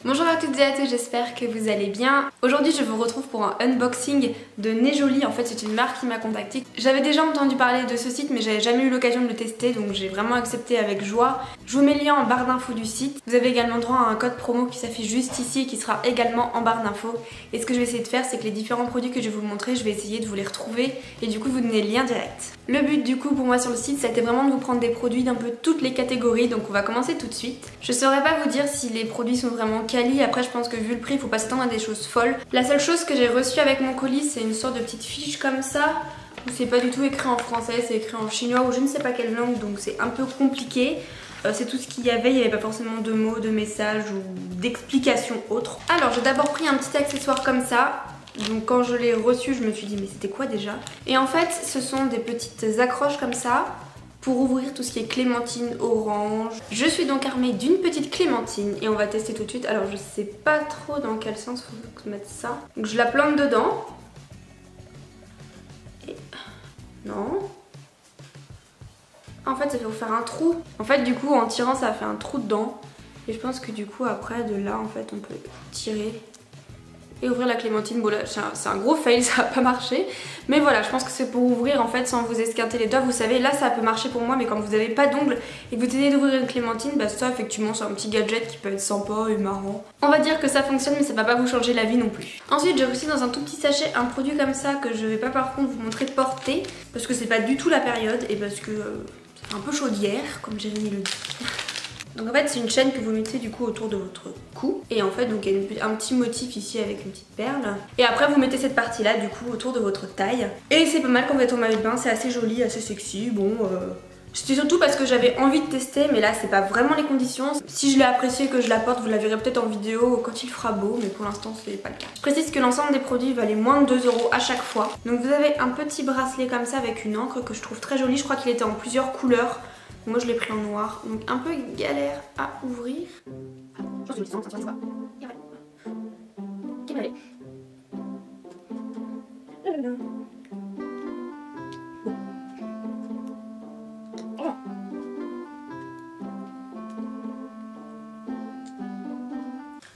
Bonjour à toutes et à tous, j'espère que vous allez bien. Aujourd'hui je vous retrouve pour un unboxing de Nez Jolie. En fait c'est une marque qui m'a contactée. J'avais déjà entendu parler de ce site mais j'avais jamais eu l'occasion de le tester, donc j'ai vraiment accepté avec joie. Je vous mets le lien en barre d'infos du site. Vous avez également droit à un code promo qui s'affiche juste ici et qui sera également en barre d'infos. Et ce que je vais essayer de faire, c'est que les différents produits que je vais vous montrer, je vais essayer de vous les retrouver et du coup vous donner le lien direct. Le but du coup pour moi sur le site, ça a été vraiment de vous prendre des produits d'un peu toutes les catégories, donc on va commencer tout de suite. Je saurais pas vous dire si les produits sont vraiment quali, après je pense que vu le prix, il faut pas s'attendre à des choses folles. La seule chose que j'ai reçue avec mon colis, c'est une sorte de petite fiche comme ça, où c'est pas du tout écrit en français, c'est écrit en chinois ou je ne sais pas quelle langue, donc c'est un peu compliqué. C'est tout ce qu'il y avait, il n'y avait pas forcément de mots, de messages ou d'explications autres. Alors j'ai d'abord pris un petit accessoire comme ça. Donc quand je l'ai reçu, je me suis dit mais c'était quoi déjà? Et en fait ce sont des petites accroches comme ça pour ouvrir tout ce qui est clémentine, orange. Je suis donc armée d'une petite clémentine et on va tester tout de suite. Alors je sais pas trop dans quel sens il faut mettre ça. Donc je la plante dedans. Et... non. En fait ça fait faire un trou. En fait du coup en tirant ça fait un trou dedans. Et je pense que du coup après de là en fait on peut tirer et ouvrir la clémentine. Bon là c'est un gros fail, ça va pas marcher, mais voilà, je pense que c'est pour ouvrir en fait sans vous esquinter les doigts. Vous savez, là ça peut marcher pour moi, mais quand vous avez pas d'ongles et que vous tenez d'ouvrir une clémentine, bah ça effectivement c'est un petit gadget qui peut être sympa et marrant. On va dire que ça fonctionne, mais ça va pas vous changer la vie non plus. Ensuite j'ai reçu dans un tout petit sachet un produit comme ça que je vais pas par contre vous montrer porter parce que c'est pas du tout la période et parce que c'est un peu chaudière comme Jérémy le dit. Donc en fait c'est une chaîne que vous mettez du coup autour de votre cou. Et en fait donc il y a un petit motif ici avec une petite perle. Et après vous mettez cette partie là du coup autour de votre taille. Et c'est pas mal quand vous êtes en maillot de bain, c'est assez joli, assez sexy. Bon c'était surtout parce que j'avais envie de tester, mais là c'est pas vraiment les conditions. Si je l'ai apprécié que je la porte, vous la verrez peut-être en vidéo quand il fera beau, mais pour l'instant c'est pas le cas. Je précise que l'ensemble des produits valait moins de 2 € à chaque fois. Donc vous avez un petit bracelet comme ça avec une encre que je trouve très jolie. Je crois qu'il était en plusieurs couleurs. Moi je l'ai pris en noir, donc un peu galère à ouvrir. Je pense que je vais ça va. Allez.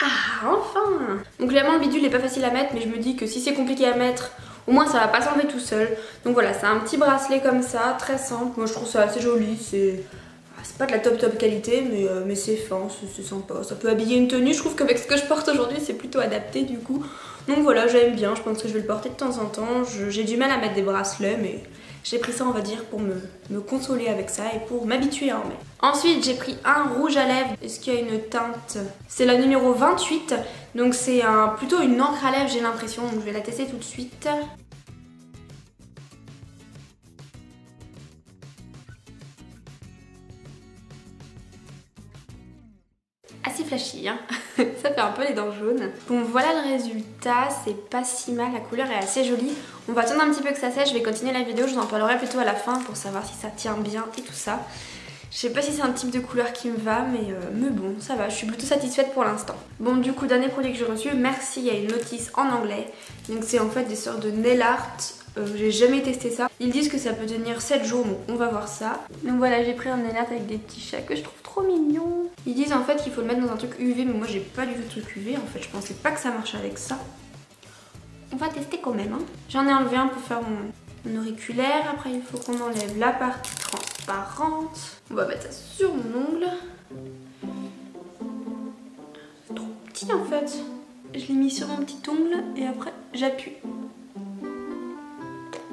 Ah enfin! Donc clairement le bidule n'est pas facile à mettre, mais je me dis que si c'est compliqué à mettre, au moins ça va pas s'enlever tout seul. Donc voilà, c'est un petit bracelet comme ça, très simple. Moi je trouve ça assez joli, c'est pas de la top qualité, mais c'est fin, c'est sympa. Ça peut habiller une tenue, je trouve qu'avec ce que je porte aujourd'hui c'est plutôt adapté du coup. Donc voilà, j'aime bien, je pense que je vais le porter de temps en temps. J'ai du mal à mettre des bracelets, mais j'ai pris ça on va dire pour me consoler avec ça et pour m'habituer à en mettre. Ensuite j'ai pris un rouge à lèvres. Est-ce qu'il y a une teinte? C'est la numéro 28, donc c'est plutôt une encre à lèvres j'ai l'impression, donc je vais la tester tout de suite. Assez flashy hein. Ça fait un peu les dents jaunes. Bon voilà le résultat, c'est pas si mal, la couleur est assez jolie. On va attendre un petit peu que ça sèche, je vais continuer la vidéo, je vous en parlerai plutôt à la fin pour savoir si ça tient bien et tout ça. Je sais pas si c'est un type de couleur qui me va, mais bon, ça va, je suis plutôt satisfaite pour l'instant. Bon du coup, dernier produit que j'ai reçu, merci, il y a une notice en anglais. Donc c'est en fait des sortes de nail art. J'ai jamais testé ça. Ils disent que ça peut tenir 7 jours, donc on va voir ça. Donc voilà, j'ai pris un nail art avec des petits chats que je trouve trop mignons. Ils disent en fait qu'il faut le mettre dans un truc UV, mais moi j'ai pas du tout de truc UV. En fait, je pensais pas que ça marche avec ça. On va tester quand même. Hein. J'en ai enlevé un pour faire mon auriculaire. Après, il faut qu'on enlève la partie transparente. On va mettre ça sur mon ongle. C'est trop petit en fait. Je l'ai mis sur mon petit ongle et après j'appuie.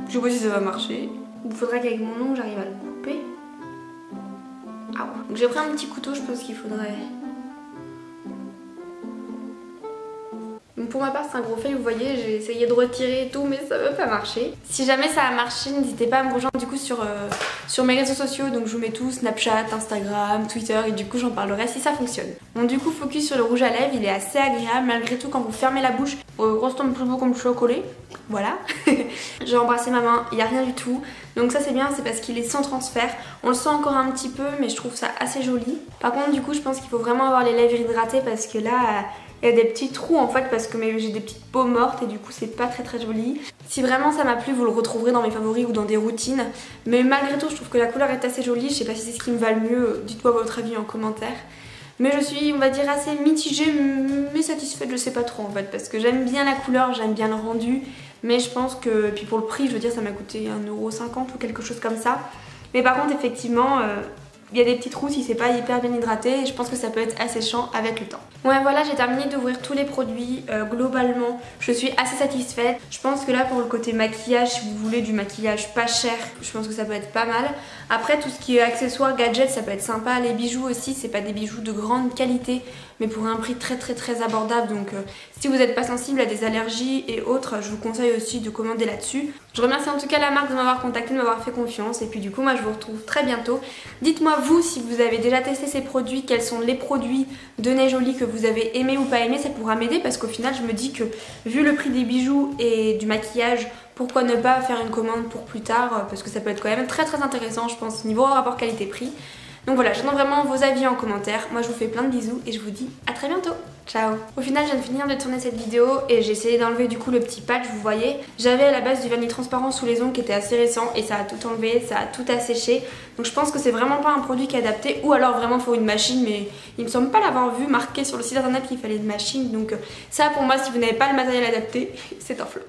Je sais pas si ça va marcher. Il faudrait qu'avec mon ongle j'arrive à le couper. Ah ouais. Donc j'ai pris un petit couteau, je pense qu'il faudrait. Donc pour ma part c'est un gros fail, vous voyez, j'ai essayé de retirer et tout mais ça va pas marcher. Si jamais ça a marché, n'hésitez pas à me rejoindre du coup sur mes réseaux sociaux, donc je vous mets tout, Snapchat, Instagram, Twitter et du coup j'en parlerai si ça fonctionne. Donc du coup focus sur le rouge à lèvres, il est assez agréable malgré tout quand vous fermez la bouche, ressemble plus beau comme chocolat. Voilà. J'ai embrassé ma main, il n'y a rien du tout. Donc ça c'est bien, c'est parce qu'il est sans transfert. On le sent encore un petit peu mais je trouve ça assez joli. Par contre du coup je pense qu'il faut vraiment avoir les lèvres hydratées parce que là... il y a des petits trous en fait parce que j'ai des petites peaux mortes et du coup c'est pas très joli. Si vraiment ça m'a plu, vous le retrouverez dans mes favoris ou dans des routines. Mais malgré tout je trouve que la couleur est assez jolie. Je sais pas si c'est ce qui me va le mieux, dites-moi votre avis en commentaire. Mais je suis, on va dire, assez mitigée, satisfaite, je sais pas trop en fait, parce que j'aime bien la couleur, j'aime bien le rendu, mais je pense que, puis pour le prix, je veux dire, ça m'a coûté 1,50€ ou quelque chose comme ça. Mais par contre, effectivement, il y a des petits trous si c'est pas hyper bien hydraté et je pense que ça peut être asséchant avec le temps. Ouais, voilà, j'ai terminé d'ouvrir tous les produits. Globalement, je suis assez satisfaite. Je pense que là, pour le côté maquillage, si vous voulez du maquillage pas cher, je pense que ça peut être pas mal. Après, tout ce qui est accessoires, gadgets, ça peut être sympa. Les bijoux aussi, c'est pas des bijoux de grande qualité, mais pour un prix très abordable. Donc si vous n'êtes pas sensible à des allergies et autres, je vous conseille aussi de commander là-dessus. Je remercie en tout cas la marque de m'avoir contacté, de m'avoir fait confiance. Et puis du coup, moi je vous retrouve très bientôt. Dites-moi vous si vous avez déjà testé ces produits, quels sont les produits de Nez Jolie que vous avez aimé ou pas aimé. Ça pourra m'aider parce qu'au final je me dis que vu le prix des bijoux et du maquillage, pourquoi ne pas faire une commande pour plus tard, parce que ça peut être quand même très intéressant je pense niveau rapport qualité-prix. Donc voilà, j'attends vraiment vos avis en commentaire. Moi je vous fais plein de bisous et je vous dis à très bientôt. Ciao. Au final je viens de finir de tourner cette vidéo et j'ai essayé d'enlever du coup le petit patch, vous voyez. J'avais à la base du vernis transparent sous les ongles qui était assez récent et ça a tout enlevé, ça a tout asséché. Donc je pense que c'est vraiment pas un produit qui est adapté ou alors vraiment faut une machine, mais il me semble pas l'avoir vu marqué sur le site internet qu'il fallait une machine. Donc ça pour moi, si vous n'avez pas le matériel adapté, c'est un flop.